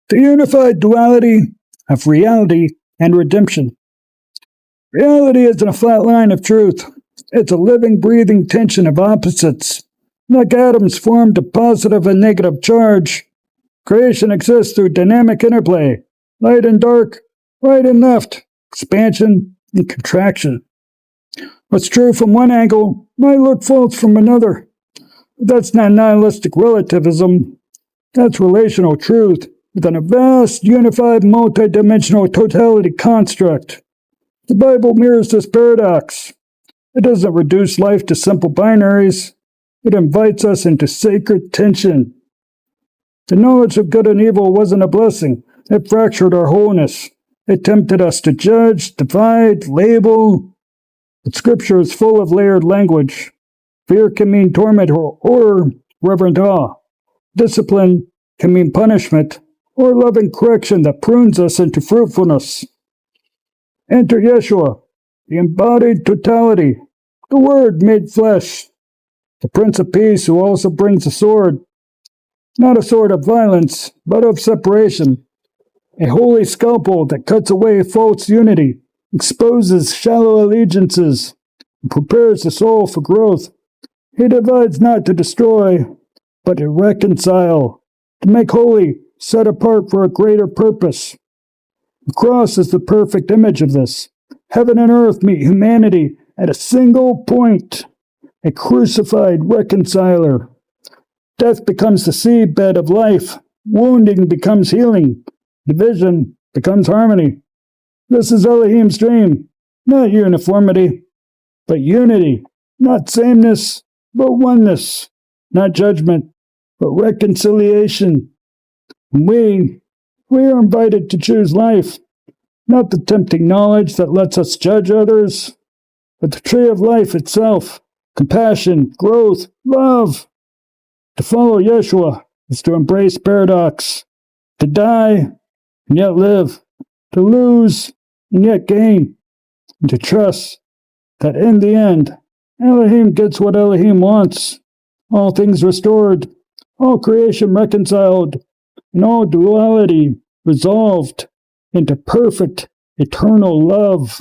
The unified duality of reality and redemption. Reality isn't a flat line of truth. It's a living, breathing tension of opposites. Like atoms formed of positive and negative charge, creation exists through dynamic interplay, light and dark, right and left, expansion and contraction. What's true from one angle might look false from another. But that's not nihilistic relativism. That's relational truth within a vast, unified, multidimensional totality construct. The Bible mirrors this paradox. It doesn't reduce life to simple binaries. It invites us into sacred tension. The knowledge of good and evil wasn't a blessing. It fractured our wholeness. It tempted us to judge, divide, label. But Scripture is full of layered language. Fear can mean torment or reverent awe. Discipline can mean punishment or loving correction that prunes us into fruitfulness. Enter Yeshua, the embodied totality, the Word made flesh, the Prince of Peace who also brings a sword, not a sword of violence, but of separation, a holy scalpel that cuts away false unity, exposes shallow allegiances, and prepares the soul for growth. He divides not to destroy, but to reconcile, to make holy, set apart for a greater purpose. The cross is the perfect image of this. Heaven and earth meet humanity at a single point, a crucified reconciler. Death becomes the seedbed of life. Wounding becomes healing. Division becomes harmony. This is Elohim's dream, not uniformity, but unity, not sameness, but oneness, not judgment, but reconciliation. We are invited to choose life, not the tempting knowledge that lets us judge others, but the tree of life itself, compassion, growth, love. To follow Yeshua is to embrace paradox, to die and yet live, to lose and yet gain, and to trust that in the end, Elohim gets what Elohim wants, all things restored, all creation reconciled, and all duality resolved into perfect eternal love.